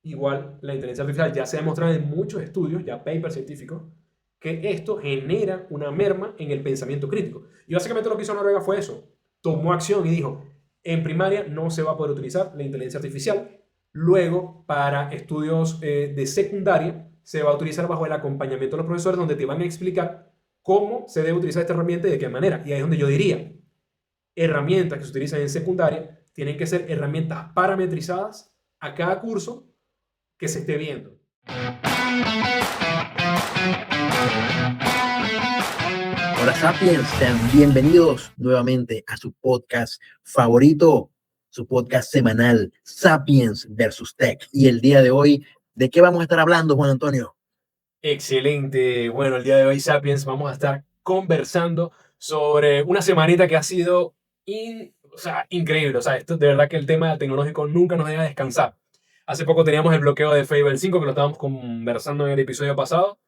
Igual, la inteligencia artificial ya se ha demostrado en muchos estudios, ya papers científicos, que esto genera una merma en el pensamiento crítico. Y básicamente lo que hizo Noruega fue eso. Tomó acción y dijo, en primaria no se va a poder utilizar la inteligencia artificial. Luego, para estudios de secundaria, se va a utilizar bajo el acompañamiento de los profesores, donde te van a explicar cómo se debe utilizar esta herramienta y de qué manera. Y ahí es donde yo diría, herramientas que se utilizan en secundaria tienen que ser herramientas parametrizadas a cada curso que se esté viendo. Hola Sapiens, sean bienvenidos nuevamente a su podcast favorito, su podcast semanal Sapiens versus Tech. Y el día de hoy, ¿de qué vamos a estar hablando, Juan Antonio? Excelente. Bueno, el día de hoy, Sapiens, vamos a estar conversando sobre una semanita que ha sido increíble. O sea, esto de verdad que el tema tecnológico nunca nos deja descansar. Hace poco teníamos el bloqueo de Fable 5, que lo estábamos conversando en el episodio pasado.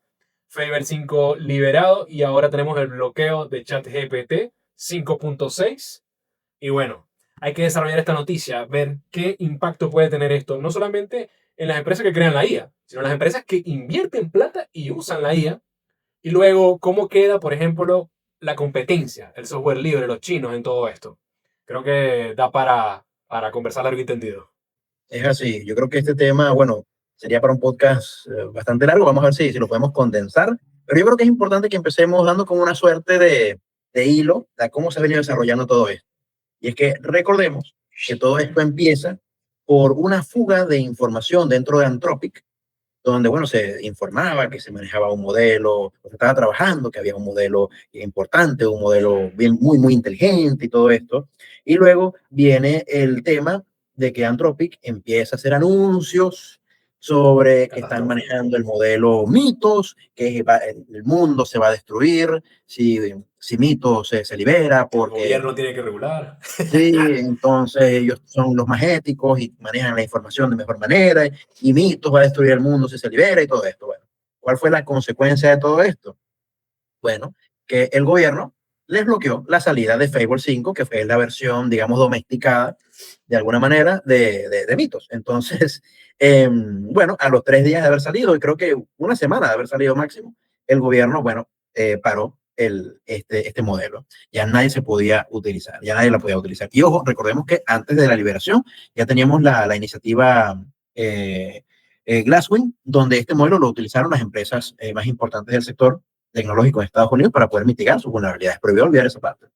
Fable 5 liberado y ahora tenemos el bloqueo de ChatGPT 5.6. Y bueno, hay que desarrollar esta noticia, ver qué impacto puede tener esto, no solamente en las empresas que crean la IA, sino en las empresas que invierten plata y usan la IA. Y luego, cómo queda, por ejemplo, la competencia, el software libre, los chinos en todo esto. Creo que da para conversar largo y tendido. Es así, yo creo que este tema, bueno, sería para un podcast bastante largo, vamos a ver si lo podemos condensar, pero yo creo que es importante que empecemos dando como una suerte de hilo de cómo se ha venido desarrollando todo esto. Y es que recordemos que todo esto empieza por una fuga de información dentro de Anthropic, donde, bueno, se informaba que se manejaba un modelo, se estaba trabajando, que había un modelo importante, un modelo bien, muy inteligente y todo esto. Y luego viene el tema de que Anthropic empieza a hacer anuncios sobre que están Catastrófico. manejando el modelo Mitos, que el mundo se va a destruir si Mitos se libera, Que el porque gobierno tiene que regular. sí, entonces ellos son los más éticos y manejan la información de mejor manera y Mitos va a destruir el mundo si se libera y todo esto. Bueno, ¿cuál fue la consecuencia de todo esto? Bueno, que el gobierno les bloqueó la salida de Fable 5, que fue la versión, digamos, domesticada de alguna manera de Mitos. Entonces, bueno, a los 3 días de haber salido, y creo que una semana de haber salido máximo, el gobierno, bueno, paró este modelo. Ya nadie se podía utilizar, ya nadie la podía utilizar. Y ojo, recordemos que antes de la liberación ya teníamos la iniciativa Glasswing, donde este modelo lo utilizaron las empresas más importantes del sector tecnológico en Estados Unidos para poder mitigar sus vulnerabilidades. Pero voy a olvidar esa parte.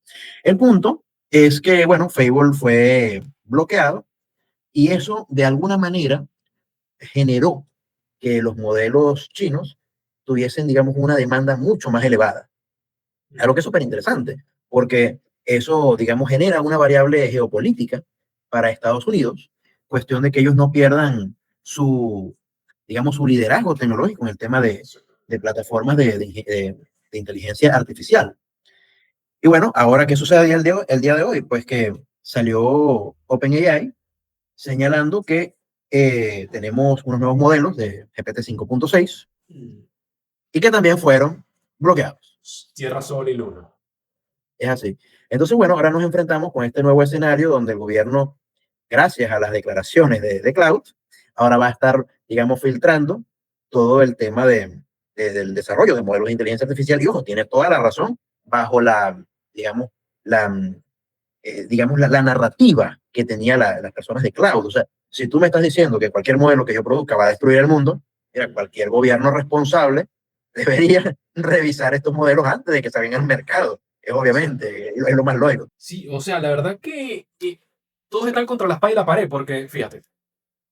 El punto es que, bueno, Fable fue bloqueado y eso de alguna manera generó que los modelos chinos tuviesen, digamos, una demanda mucho más elevada. Algo que es súper interesante, porque eso, digamos, genera una variable geopolítica para Estados Unidos, cuestión de que ellos no pierdan su, digamos, su liderazgo tecnológico en el tema de plataformas de inteligencia artificial. Y bueno, ahora, ¿qué sucede el día de hoy? Pues que salió OpenAI señalando que tenemos unos nuevos modelos de GPT 5.6 y que también fueron bloqueados. Tierra, Sol y Luna. Es así. Entonces, bueno, ahora nos enfrentamos con este nuevo escenario donde el gobierno, gracias a las declaraciones de Cloud, ahora va a estar, digamos, filtrando todo el tema del desarrollo de modelos de inteligencia artificial. Y ojo, tiene toda la razón bajo digamos, la, la narrativa que tenía las personas de Cloud. O sea, si tú me estás diciendo que cualquier modelo que yo produzca va a destruir el mundo, mira, cualquier gobierno responsable debería revisar estos modelos antes de que salgan al mercado. Es obviamente, es lo más lógico. Sí, o sea, la verdad que todos están contra la espalda y la pared, porque fíjate,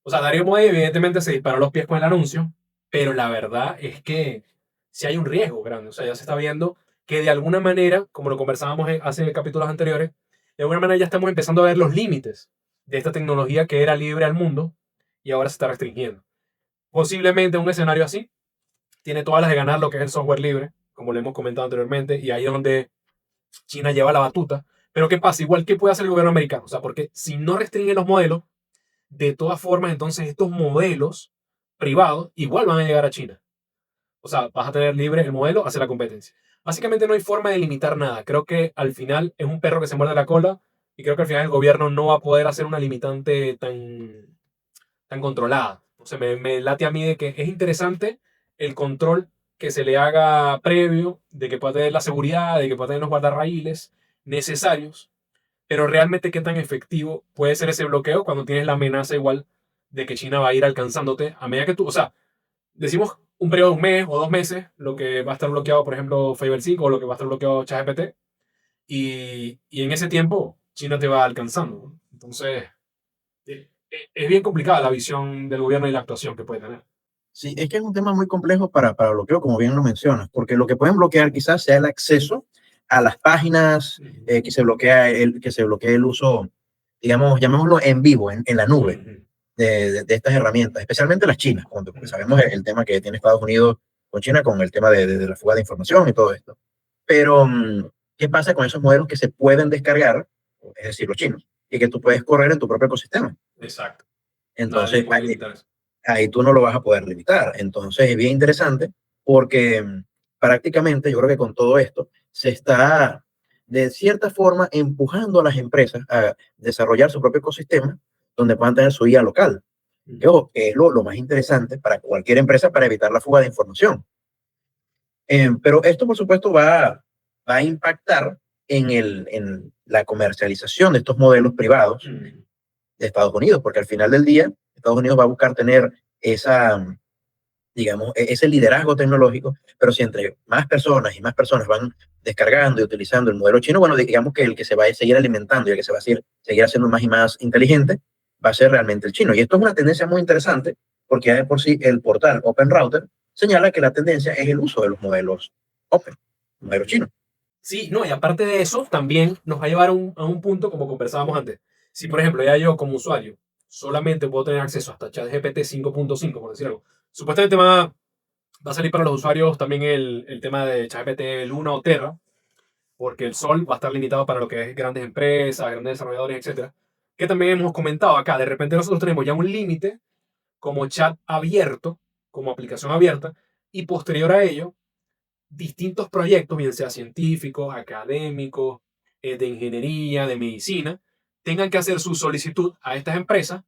o sea, Darío Moe evidentemente se disparó los pies con el anuncio, pero la verdad es que sí hay un riesgo grande, o sea, ya se está viendo que de alguna manera, como lo conversábamos hace capítulos anteriores, de alguna manera ya estamos empezando a ver los límites de esta tecnología que era libre al mundo y ahora se está restringiendo. Posiblemente un escenario así tiene todas las de ganar lo que es el software libre, como lo hemos comentado anteriormente, y ahí es donde China lleva la batuta. Pero ¿qué pasa? Igual que puede hacer el gobierno americano. O sea, porque si no restringen los modelos, de todas formas, entonces estos modelos privados igual van a llegar a China. O sea, vas a tener libre el modelo hacia la competencia. Básicamente no hay forma de limitar nada. Creo que al final es un perro que se muerde la cola y creo que al final el gobierno no va a poder hacer una limitante tan controlada. O sea, me late a mí de que es interesante el control que se le haga previo, de que pueda tener la seguridad, de que pueda tener los guardarraíles necesarios, pero realmente qué tan efectivo puede ser ese bloqueo cuando tienes la amenaza igual de que China va a ir alcanzándote a medida que tú, o sea, decimos un periodo de un mes o 2 meses, lo que va a estar bloqueado, por ejemplo, Fable 5 o lo que va a estar bloqueado ChatGPT, y en ese tiempo China te va alcanzando, ¿no? Entonces, es bien complicada la visión del gobierno y la actuación que puede tener. Sí, es que es un tema muy complejo para bloqueo, como bien lo mencionas, porque lo que pueden bloquear quizás sea el acceso a las páginas, que se bloquee el uso, digamos, llamémoslo en vivo, en la nube Ujú. de estas herramientas, especialmente las chinas, porque sabemos el tema que tiene Estados Unidos con China, con el tema de la fuga de información y todo esto. Pero, ¿qué pasa con esos modelos que se pueden descargar, es decir, los chinos, y que tú puedes correr en tu propio ecosistema? Exacto. Nadie Entonces, puede limitar eso. ahí tú no lo vas a poder limitar. Entonces es bien interesante porque prácticamente yo creo que con todo esto se está de cierta forma empujando a las empresas a desarrollar su propio ecosistema donde puedan tener su guía local. Que, ojo, que es lo más interesante para cualquier empresa para evitar la fuga de información. Pero esto, por supuesto, va a impactar en la comercialización de estos modelos privados Ujú. de Estados Unidos, porque al final del día, Estados Unidos va a buscar tener esa, digamos, ese liderazgo tecnológico, pero si entre más personas van descargando y utilizando el modelo chino, bueno, digamos que el que se va a seguir alimentando y el que se va a seguir haciendo más y más inteligente va a ser realmente el chino. Y esto es una tendencia muy interesante porque ya de por sí el portal Open Router señala que la tendencia es el uso de los modelos Open, modelos chinos. Sí, no, y aparte de eso, también nos va a llevar a un punto como conversábamos antes. Si, por ejemplo, ya yo como usuario solamente puedo tener acceso hasta ChatGPT 5.5, por decir algo, supuestamente va a salir para los usuarios también el tema de ChatGPT Luna o Terra, porque el Sol va a estar limitado para lo que es grandes empresas, grandes desarrolladores, etcétera. Que también hemos comentado acá, de repente nosotros tenemos ya un límite como chat abierto, como aplicación abierta, y posterior a ello, distintos proyectos, bien sea científicos, académicos, de ingeniería, de medicina, tengan que hacer su solicitud a estas empresas,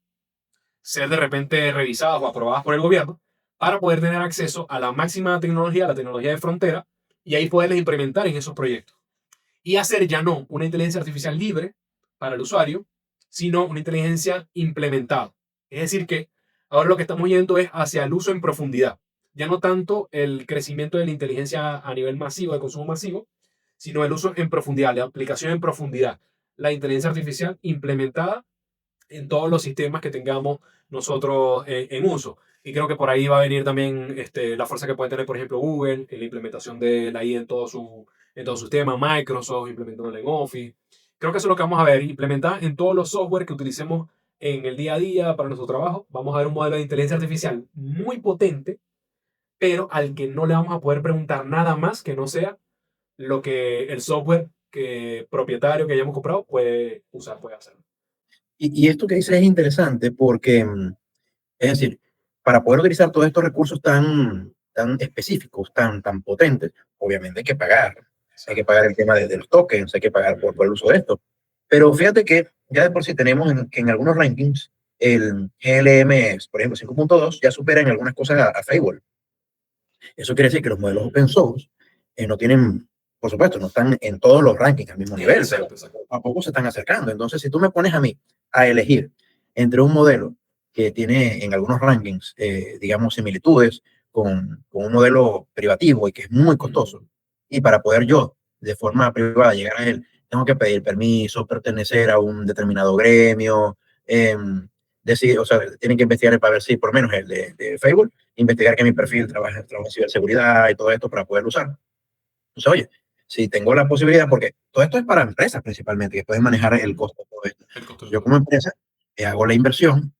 ser de repente revisadas o aprobadas por el gobierno, para poder tener acceso a la máxima tecnología, la tecnología de frontera, y ahí poderles implementar en esos proyectos. Y hacer ya no una inteligencia artificial libre para el usuario, sino una inteligencia implementada. Es decir, que ahora lo que estamos yendo es hacia el uso en profundidad. Ya no tanto el crecimiento de la inteligencia a nivel masivo, de consumo masivo, sino el uso en profundidad, la aplicación en profundidad. La inteligencia artificial implementada en todos los sistemas que tengamos nosotros en uso. Y creo que por ahí va a venir también la fuerza que puede tener, por ejemplo, Google en la implementación de la IA en todo su sistema, Microsoft implementándolo en Office. Creo que eso es lo que vamos a ver, implementar en todos los software que utilicemos en el día a día para nuestro trabajo. Vamos a ver un modelo de inteligencia artificial muy potente, pero al que no le vamos a poder preguntar nada más que no sea lo que el software que propietario que hayamos comprado puede usar, puede hacer. Y esto que dices es interesante porque es decir, para poder utilizar todos estos recursos tan específicos, tan potentes, obviamente hay que Exacto. pagar el tema de los tokens, hay que pagar por el uso de esto. Pero fíjate que ya de por sí tenemos que en algunos rankings el GLM, por ejemplo, 5.2 ya supera en algunas cosas a Fable. Eso quiere decir que los modelos open source no tienen, por supuesto, no están en todos los rankings al mismo nivel, pero Exacto, exacto. a poco se están acercando. Entonces, si tú me pones a mí a elegir entre un modelo que tiene en algunos rankings, digamos, similitudes con un modelo privativo y que es muy costoso, y para poder yo, de forma privada, llegar a él, tengo que pedir permiso, pertenecer a un determinado gremio, decir, o sea, tienen que investigar para ver si, por lo menos el de Facebook, investigar que mi perfil trabaja en ciberseguridad y todo esto para poderlo usar. Entonces, oye, si tengo la posibilidad, porque todo esto es para empresas principalmente, que pueden manejar el costo de todo esto. El costo de Yo todo. como empresa hago la inversión,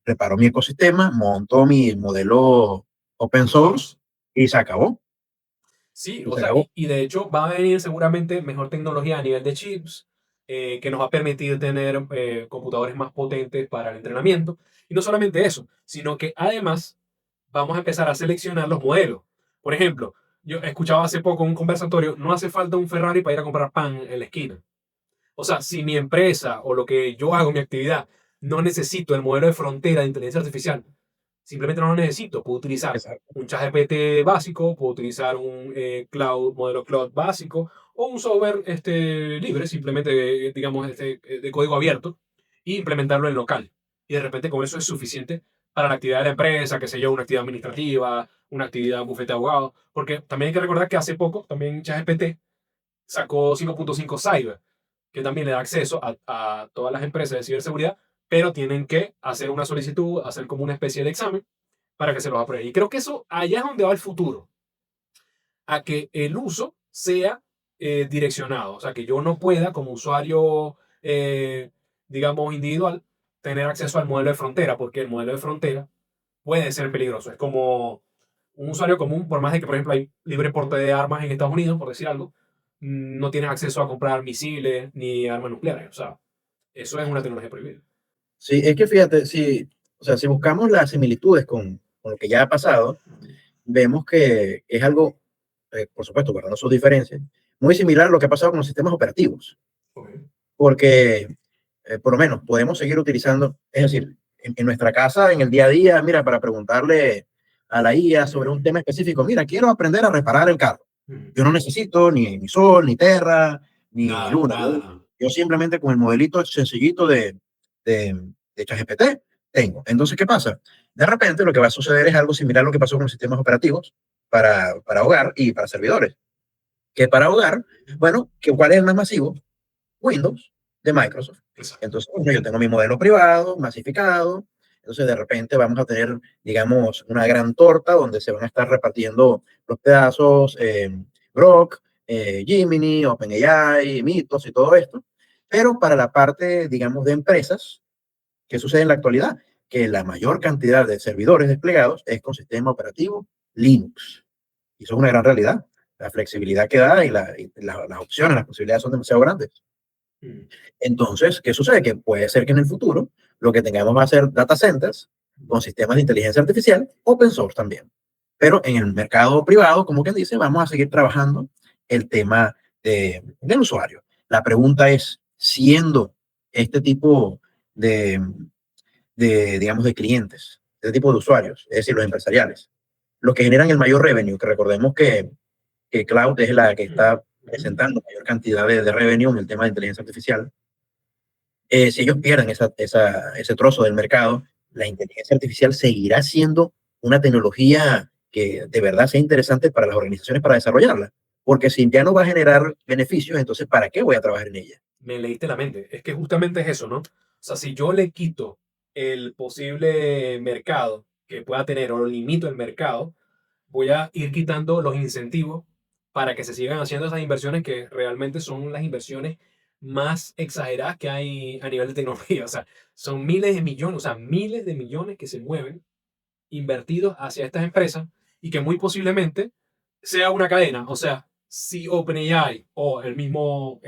preparo mi ecosistema, monto mi modelo open Open source source. y se acabó. Sí, Y o se sea, acabó. y de hecho va a venir seguramente mejor tecnología a nivel de chips, que nos va a permitir tener computadores más potentes para el entrenamiento. Y no solamente eso, sino que además vamos a empezar a seleccionar los modelos. Por ejemplo, yo escuchaba hace poco un conversatorio, no hace falta un Ferrari para ir a comprar pan en la esquina. O sea, si mi empresa o lo que yo hago, mi actividad, no necesito el modelo de frontera de inteligencia artificial, Simplemente no lo necesito. Puedo utilizar Exacto. un ChatGPT básico, puedo utilizar un modelo cloud básico o un software libre, simplemente, digamos, de código abierto, e implementarlo en local. Y de repente con eso es suficiente para la actividad de la empresa, qué sé yo, una actividad administrativa, una actividad en bufete de abogados. Porque también hay que recordar que hace poco también ChatGPT sacó 5.5 Cyber, que también le da acceso a todas las empresas de ciberseguridad, pero tienen que hacer una solicitud, hacer como una especie de examen para que se los apruebe. Y creo que eso allá es donde va el futuro, a que el uso sea direccionado. O sea, que yo no pueda, como usuario, digamos, individual, tener acceso al modelo de frontera, porque el modelo de frontera puede ser peligroso. Es como un usuario común, por más de que, por ejemplo, hay libre porte de armas en Estados Unidos, por decir algo, no tienes acceso a comprar misiles ni armas nucleares. O sea, eso es una tecnología prohibida. Sí, es que fíjate, si, o sea, si buscamos las similitudes con lo que ya ha pasado, vemos que es algo, por supuesto, guardando sus diferencias, muy similar a lo que ha pasado con los sistemas operativos, Ok. porque por lo menos podemos seguir utilizando, es decir, en nuestra casa, en el día a día, mira, para preguntarle a la IA sobre un tema específico, mira, quiero aprender a reparar el carro. Ujú. Yo no necesito ni sol, ni terra, ni Nada, luna. nada, nada. Yo simplemente con el modelito sencillito de ChatGPT tengo. Entonces, ¿qué pasa? De repente lo que va a suceder es algo similar a lo que pasó con los sistemas operativos para hogar y para servidores. Que para hogar, bueno, ¿cuál es el más masivo? Windows de Microsoft. Exacto. Entonces, bueno, yo tengo mi modelo privado, masificado. Entonces, de repente vamos a tener, digamos, una gran torta donde se van a estar repartiendo los pedazos Grok, Gemini, OpenAI, Mythos y todo esto. Pero para la parte, digamos, de empresas, ¿qué sucede en la actualidad? Que la mayor cantidad de servidores desplegados es con sistema operativo Linux. Y eso es una gran realidad. La flexibilidad que da y las opciones, las posibilidades son demasiado grandes. Mm. Entonces, ¿qué sucede? Que puede ser que en el futuro lo que tengamos va a ser data centers con sistemas de inteligencia artificial, open source también. Pero en el mercado privado, como quien dice, vamos a seguir trabajando el tema del usuario. La pregunta es, siendo este tipo de, digamos, de clientes, este tipo de usuarios, es decir, los empresariales, los que generan el mayor revenue, que recordemos que cloud es la que Mm. está Ujú. presentando mayor cantidad de revenue en el tema de inteligencia artificial. Si ellos pierden ese trozo del mercado, la inteligencia artificial seguirá siendo una tecnología que de verdad sea interesante para las organizaciones para desarrollarla. Porque si ya no va a generar beneficios, entonces ¿para qué voy a trabajar en ella? Me leíste la mente. Es que justamente es eso, ¿no? O sea, si yo le quito el posible mercado que pueda tener o limito el mercado, voy a ir quitando los incentivos para que se sigan haciendo esas inversiones que realmente son las inversiones más exageradas que hay a nivel de tecnología. O sea, son miles de millones, o sea, miles de millones que se mueven invertidos hacia estas empresas y que muy posiblemente sea una cadena. O sea, si OpenAI o el mismo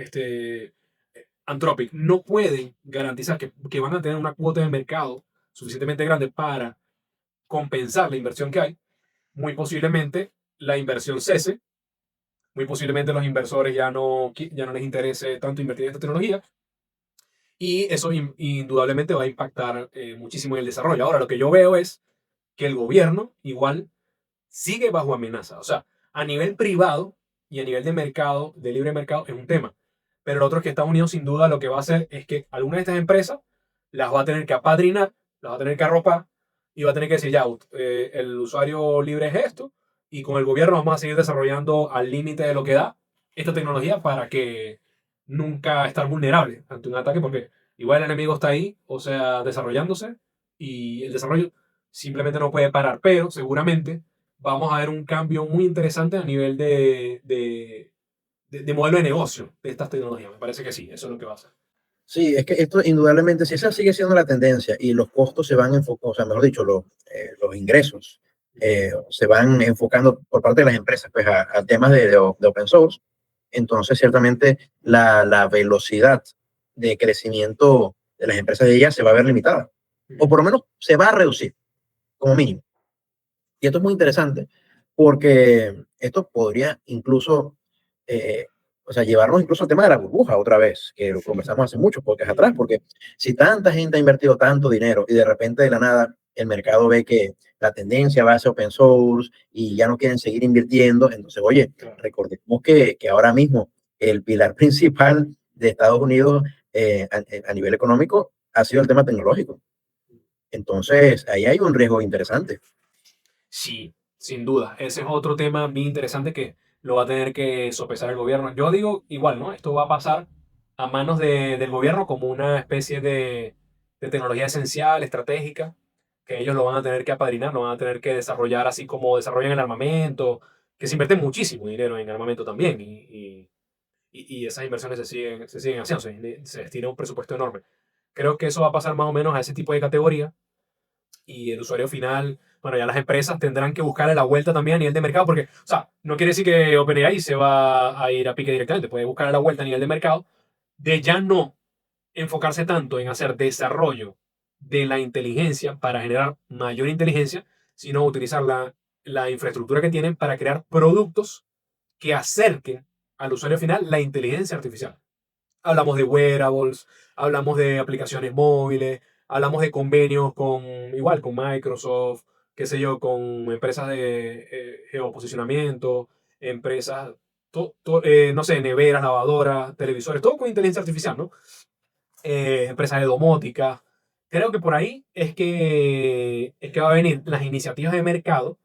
Anthropic no pueden garantizar que van a tener una cuota de mercado suficientemente grande para compensar la inversión que hay, muy posiblemente la inversión cese, muy posiblemente los inversores ya no les interese tanto invertir en esta tecnología y eso indudablemente va a impactar muchísimo en el desarrollo. Ahora, lo que yo veo es que el gobierno igual sigue bajo amenaza. O sea, a nivel privado y a nivel de mercado, de libre mercado, es un tema. Pero el otro es que Estados Unidos sin duda lo que va a hacer es que algunas de estas empresas las va a tener que apadrinar, las va a tener que arropar y va a tener que decir, ya, el usuario libre es esto y con el gobierno vamos a seguir desarrollando al límite de lo que da esta tecnología para que nunca estar vulnerable ante un ataque porque igual el enemigo está ahí, o sea, desarrollándose y el desarrollo simplemente no puede parar, pero seguramente vamos a ver un cambio muy interesante a nivel de modelo de negocio de estas tecnologías. Me parece que sí, eso es lo que va a hacer. Sí, es que esto indudablemente, si esa sigue siendo la tendencia y los costos se van enfocando, o sea, mejor dicho, los ingresos se van enfocando por parte de las empresas pues, a temas de open source, entonces ciertamente la velocidad de crecimiento de las empresas de ellas se va a ver limitada, o por lo menos se va a reducir como mínimo. Y esto es muy interesante porque esto podría incluso, eh, o sea, llevarnos incluso al tema de la burbuja otra vez, que lo conversamos hace muchos podcasts atrás, porque si tanta gente ha invertido tanto dinero y de repente de la nada el mercado ve que la tendencia va hacia open source y ya no quieren seguir invirtiendo. Entonces, oye, Claro. recordemos que ahora mismo el pilar principal de Estados Unidos a nivel económico ha sido el tema tecnológico. Entonces, ahí hay un riesgo interesante. Sí, sin duda. Ese es otro tema bien interesante que lo va a tener que sopesar el gobierno. Yo digo igual, ¿no? Esto va a pasar a manos del gobierno como una especie de tecnología esencial, estratégica, que ellos lo van a tener que apadrinar, lo van a tener que desarrollar así como desarrollan el armamento, que se invierte muchísimo dinero en armamento también y esas inversiones se siguen haciendo, se destina un presupuesto enorme. Creo que eso va a pasar más o menos a ese tipo de categoría y el usuario final, bueno, ya las empresas tendrán que buscarle la vuelta también a nivel de mercado, porque, o sea, no quiere decir que OpenAI se va a ir a pique directamente, puede buscarle la vuelta a nivel de mercado, de ya no enfocarse tanto en hacer desarrollo de la inteligencia para generar mayor inteligencia, sino utilizar la infraestructura que tienen para crear productos que acerquen al usuario final la inteligencia artificial. Hablamos de wearables, hablamos de aplicaciones móviles, hablamos de convenios con, igual, con Microsoft, qué sé yo, con empresas de geoposicionamiento, empresas, no sé, neveras, lavadoras, televisores, todo con inteligencia artificial, ¿no? Empresas de domótica. Creo que por ahí es que va a venir las iniciativas de mercado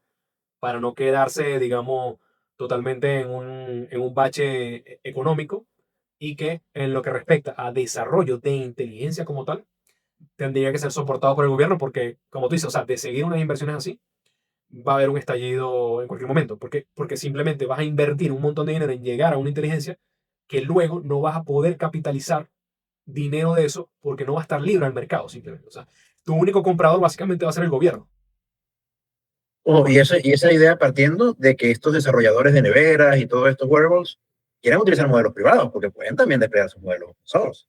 para no quedarse, digamos, totalmente en un bache económico y que en lo que respecta a desarrollo de inteligencia como tal, tendría que ser soportado por el gobierno porque, como tú dices, o sea, de seguir unas inversiones así, va a haber un estallido en cualquier momento, porque simplemente vas a invertir un montón de dinero en llegar a una inteligencia que luego no vas a poder capitalizar dinero de eso porque no va a estar libre al mercado simplemente. O sea, tu único comprador básicamente va a ser el gobierno. Oh, y esa idea partiendo de que estos desarrolladores de neveras y todos estos wearables quieren utilizar modelos privados, porque pueden también desplegar sus modelos open source.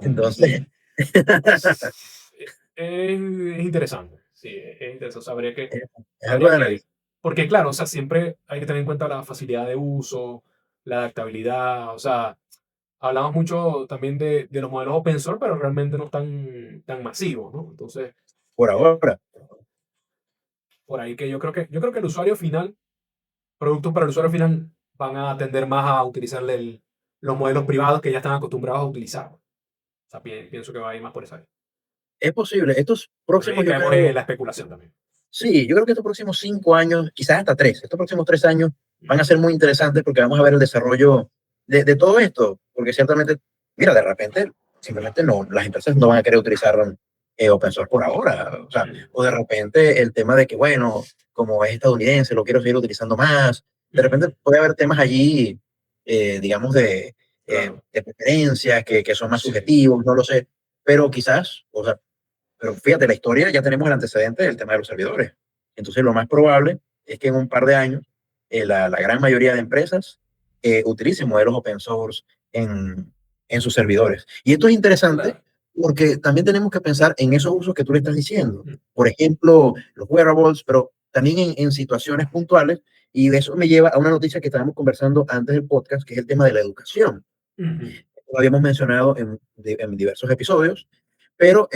Entonces, También. Es interesante, sí, es interesante. O sea, es algo habría de que, analizar. porque claro, o sea, siempre hay que tener en cuenta la facilidad de uso, la adaptabilidad, o sea, hablamos mucho también de los modelos open source, pero realmente no están tan masivos, ¿no? Entonces, Por eh, ahora, por ahí que yo creo que el usuario final, productos para el usuario final, van a tender más a utilizar los modelos privados que ya están acostumbrados a utilizar. O sea, pienso que va a ir más por esa área. es posible. Estos Bueno, próximos, ahí yo caemos en creo, la especulación también. sí, yo creo que estos próximos 5 años, quizás hasta 3, estos próximos 3 años van a ser muy interesantes porque vamos a ver el desarrollo de todo esto, porque ciertamente, mira, de repente, simplemente no, las empresas no van a querer utilizar open source por ahora, o sea, o de repente el tema de que, bueno, como es estadounidense, lo quiero seguir utilizando más, de repente puede haber temas allí, digamos, Claro, de preferencias que son más sí. subjetivos, no lo sé, pero quizás, o sea, pero fíjate, la historia ya tenemos el antecedente del tema de los servidores. Entonces, lo más probable es que en un par de años la gran mayoría de empresas utilicen modelos open source en sus servidores. Y esto es interesante Claro. porque también tenemos que pensar en esos usos que tú le estás diciendo. Por ejemplo, los wearables, pero también en situaciones puntuales. Y de eso me lleva a una noticia que estábamos conversando antes del podcast, que es el tema de la educación. Ujú. Lo habíamos mencionado en diversos episodios, pero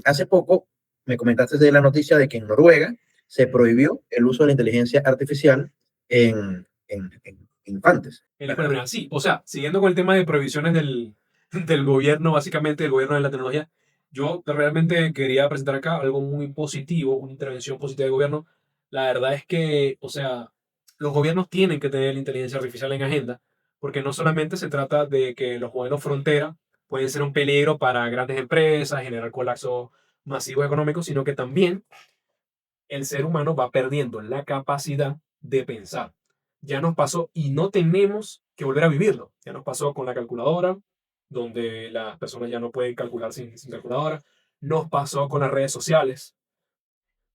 hace poco me comentaste de la noticia de que en Noruega se prohibió el uso de la inteligencia artificial en infantes, En la escuela ¿verdad? primaria, sí. O sea, siguiendo con el tema de prohibiciones del gobierno, básicamente del gobierno de la tecnología, yo realmente quería presentar acá algo muy positivo, una intervención positiva del gobierno. La verdad es que, o sea, los gobiernos tienen que tener la inteligencia artificial en agenda, porque no solamente se trata de que los modelos frontera pueden ser un peligro para grandes empresas, generar colapso masivos económicos, sino que también el ser humano va perdiendo la capacidad de pensar. Ya nos pasó y no tenemos que volver a vivirlo. Ya nos pasó con la calculadora, donde las personas ya no pueden calcular sin calculadora. Nos pasó con las redes sociales,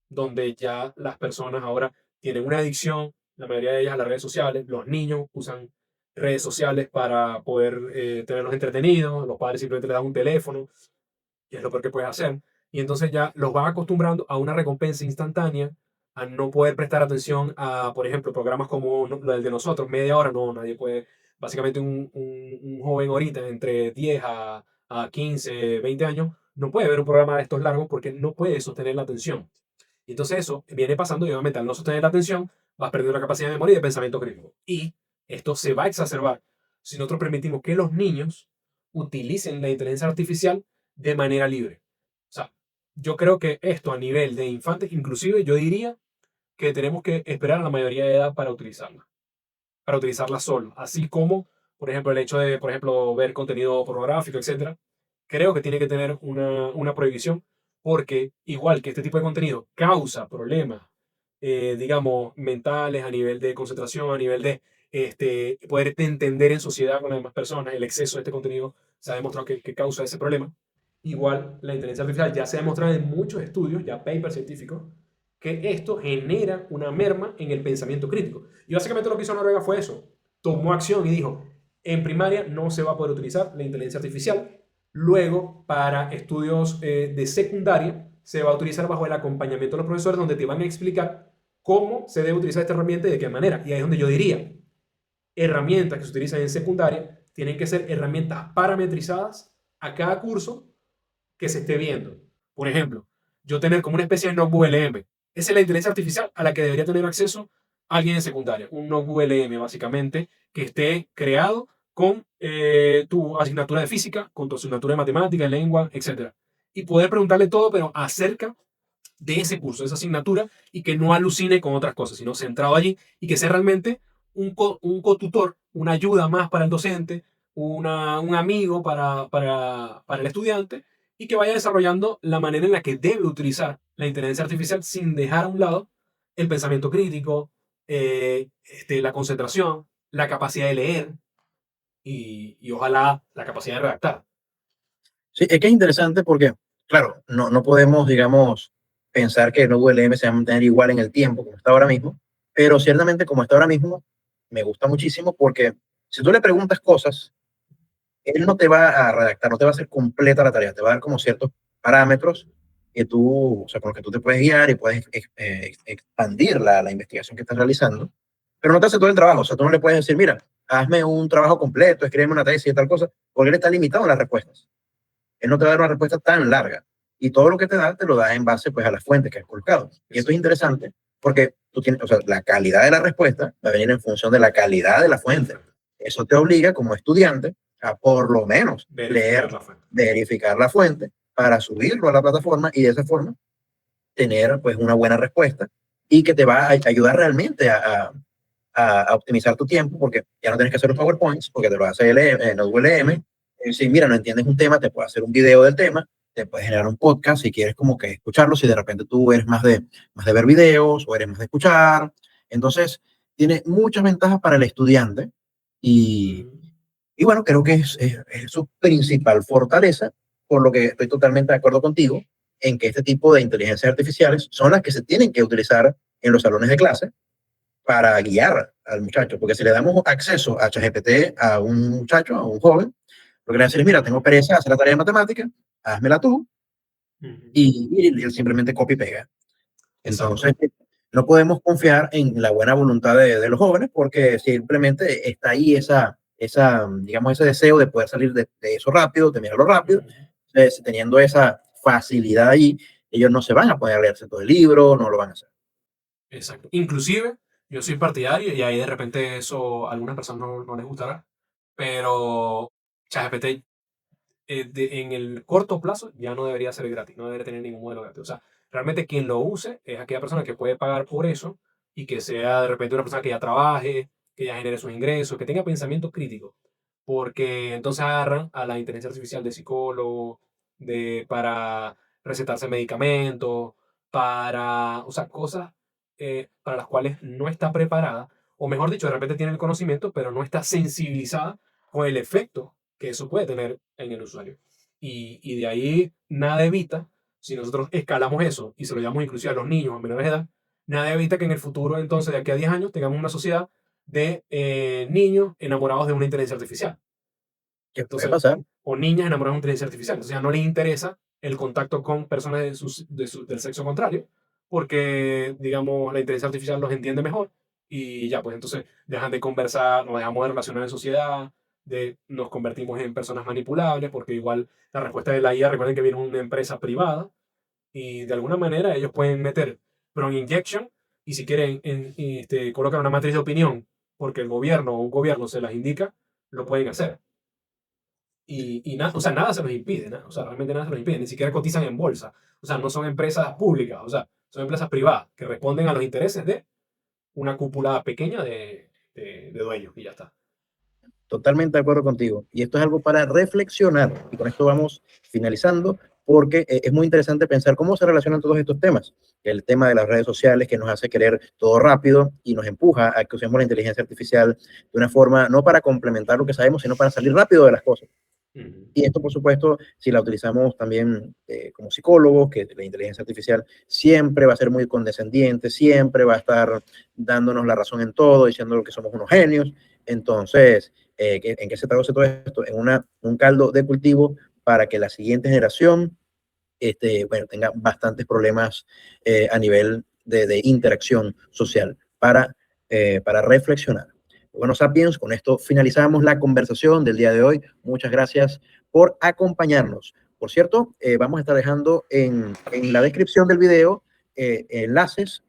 donde ya las personas ahora tienen una adicción, la mayoría de ellas a las redes sociales. Los niños usan redes sociales para poder tenerlos entretenidos. Los padres simplemente les dan un teléfono que es lo peor que puedes hacer. Y entonces ya los van acostumbrando a una recompensa instantánea, a no poder prestar atención a, por ejemplo, programas como el de nosotros, media hora, no, nadie puede, básicamente un joven ahorita entre 10 a 15, 20 años, no puede ver un programa de estos largos porque no puede sostener la atención. Y entonces eso viene pasando y obviamente al no sostener la atención, vas perdiendo la capacidad de memoria y de pensamiento crítico. Y esto se va a exacerbar si nosotros permitimos que los niños utilicen la inteligencia artificial de manera libre. O sea, yo creo que esto a nivel de infantes, inclusive yo diría que tenemos que esperar a la mayoría de edad para utilizarla solo. Así como, por ejemplo, el hecho de, por ejemplo, ver contenido pornográfico, etcétera, creo que tiene que tener una prohibición porque igual que este tipo de contenido causa problemas, digamos, mentales a nivel de concentración, a nivel de poder entender en sociedad con las demás personas, el exceso de este contenido se ha demostrado que causa ese problema. Igual, la inteligencia artificial ya se ha demostrado en muchos estudios, ya papers científicos, que esto genera una merma en el pensamiento crítico. Y básicamente lo que hizo Noruega fue eso. Tomó acción y dijo, en primaria no se va a poder utilizar la inteligencia artificial. Luego, para estudios de secundaria, se va a utilizar bajo el acompañamiento de los profesores, donde te van a explicar cómo se debe utilizar esta herramienta y de qué manera. Y ahí es donde yo diría, herramientas que se utilizan en secundaria tienen que ser herramientas parametrizadas a cada curso que se esté viendo. Por ejemplo, yo tener como una especie de notebook LM. Esa es la inteligencia artificial a la que debería tener acceso alguien en secundaria. Un notebook LM, básicamente, que esté creado con tu asignatura de física, con tu asignatura de matemáticas, lengua, etcétera. Y poder preguntarle todo, pero acerca de ese curso, de esa asignatura, y que no alucine con otras cosas, sino centrado allí y que sea realmente un cotutor, una ayuda más para el docente, un amigo para el estudiante y que vaya desarrollando la manera en la que debe utilizar la inteligencia artificial sin dejar a un lado el pensamiento crítico, la concentración, la capacidad de leer y ojalá la capacidad de redactar. Sí, es que es interesante porque, claro, no podemos, digamos, pensar que el nuevo LM se va a mantener igual en el tiempo como está ahora mismo, pero ciertamente como está ahora mismo, me gusta muchísimo porque si tú le preguntas cosas, él no te va a redactar, no te va a hacer completa la tarea, te va a dar como ciertos parámetros que tú, o sea, con los que tú te puedes guiar y puedes expandir la investigación que estás realizando, pero no te hace todo el trabajo, o sea, tú no le puedes decir, mira, hazme un trabajo completo, escríbeme una tesis y tal cosa, porque él está limitado en las respuestas. Él no te va a dar una respuesta tan larga. Y todo lo que te lo da en base pues, a las fuentes que has colocado. Y esto es interesante porque tú tienes, o sea, la calidad de la respuesta va a venir en función de la calidad de la fuente. Eso te obliga como estudiante a por lo menos Verificar leer, la fuente. verificar la fuente para subirlo a la plataforma y de esa forma tener pues una buena respuesta y que te va a ayudar realmente a optimizar tu tiempo porque ya no tienes que hacer los PowerPoints porque te lo hace el LM. Si mira, no entiendes un tema, te puede hacer un video del tema, te puedes generar un podcast si quieres como que escucharlo, si de repente tú eres más de ver videos o eres más de escuchar. Entonces, tiene muchas ventajas para el estudiante y, Mm. y bueno, creo que es su principal fortaleza, por lo que estoy totalmente de acuerdo contigo en que este tipo de inteligencias artificiales son las que se tienen que utilizar en los salones de clase para guiar al muchacho, porque si le damos acceso a ChatGPT a un muchacho, a un joven, lo que le decir es, mira, tengo pereza de hacer la tarea de matemática, házmela tú, Ujú. y él simplemente copia y pega. Exacto. Entonces, no podemos confiar en la buena voluntad de los jóvenes porque simplemente está ahí digamos, ese deseo de poder salir de eso rápido, de mirarlo rápido. Ujú. Teniendo esa facilidad ahí, ellos no se van a poder leerse todo el libro, no lo van a hacer. Exacto. Inclusive, yo soy partidario y ahí de repente eso a algunas personas no les gustará, pero ChatGPT en el corto plazo ya no debería ser gratis, no debería tener ningún modelo gratis. O sea, realmente quien lo use es aquella persona que puede pagar por eso y que sea de repente una persona que ya trabaje, que ya genere sus ingresos, que tenga pensamiento crítico. Porque entonces agarran a la inteligencia artificial de psicólogo, para recetarse medicamentos, o sea, cosas para las cuales no está preparada, o mejor dicho, de repente tiene el conocimiento, pero no está sensibilizada con el efecto que eso puede tener en el usuario. Y de ahí nada evita, si nosotros escalamos eso y se lo llevamos inclusive a los niños a menores de edad, nada evita que en el futuro, entonces, de aquí a 10 años, tengamos una sociedad de niños enamorados de una inteligencia artificial. ¿Qué puede Entonces, pasar? o niñas enamoradas de una inteligencia artificial. Entonces ya no les interesa el contacto con personas del sexo contrario, porque, digamos, la inteligencia artificial los entiende mejor y ya, pues entonces dejan de conversar, nos dejamos de relacionar en sociedad, nos convertimos en personas manipulables, porque igual la respuesta de la IA, recuerden que viene de una empresa privada y de alguna manera ellos pueden meter prompt injection, y si quieren colocan una matriz de opinión porque el gobierno o un gobierno se las indica, lo pueden hacer. O sea, nada se los impide, o sea, realmente nada se los impide, ni siquiera cotizan en bolsa. O sea, no son empresas públicas, o sea, son empresas privadas que responden a los intereses de una cúpula pequeña de dueños y ya está. Totalmente de acuerdo contigo. Y esto es algo para reflexionar. Y con esto vamos finalizando, porque es muy interesante pensar cómo se relacionan todos estos temas. El tema de las redes sociales que nos hace querer todo rápido y nos empuja a que usemos la inteligencia artificial de una forma no para complementar lo que sabemos, sino para salir rápido de las cosas. Y esto, por supuesto, si la utilizamos también como psicólogos, que la inteligencia artificial siempre va a ser muy condescendiente, siempre va a estar dándonos la razón en todo, diciendo que somos unos genios. Entonces, ¿en qué se traduce todo esto? En un caldo de cultivo para que la siguiente generación bueno, tenga bastantes problemas a nivel de interacción social para reflexionar. Bueno, Sapiens, con esto finalizamos la conversación del día de hoy. Muchas gracias por acompañarnos. Por cierto, vamos a estar dejando en la descripción del video enlaces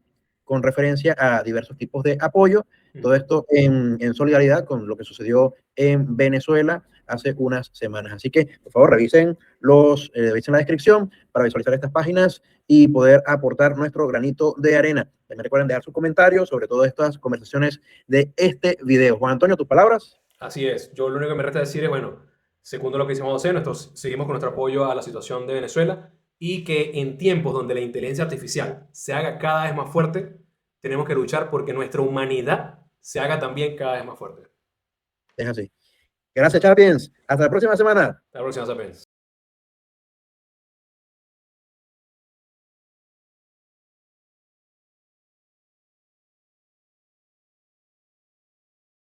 con referencia a diversos tipos de apoyo. Todo esto en solidaridad con lo que sucedió en Venezuela hace unas semanas. Así que, por favor, revisen la descripción para visualizar estas páginas y poder aportar nuestro granito de arena. También recuerden dejar sus comentarios sobre todas estas conversaciones de este video. Juan Antonio, tus palabras. Así es. Yo lo único que me resta decir es, bueno, segundo lo que hicimos hacer, nosotros seguimos con nuestro apoyo a la situación de Venezuela y que en tiempos donde la inteligencia artificial se haga cada vez más fuerte, tenemos que luchar porque nuestra humanidad se haga también cada vez más fuerte. Es así. Gracias, Chapiens. Hasta la próxima semana. Hasta la próxima, Sapiens.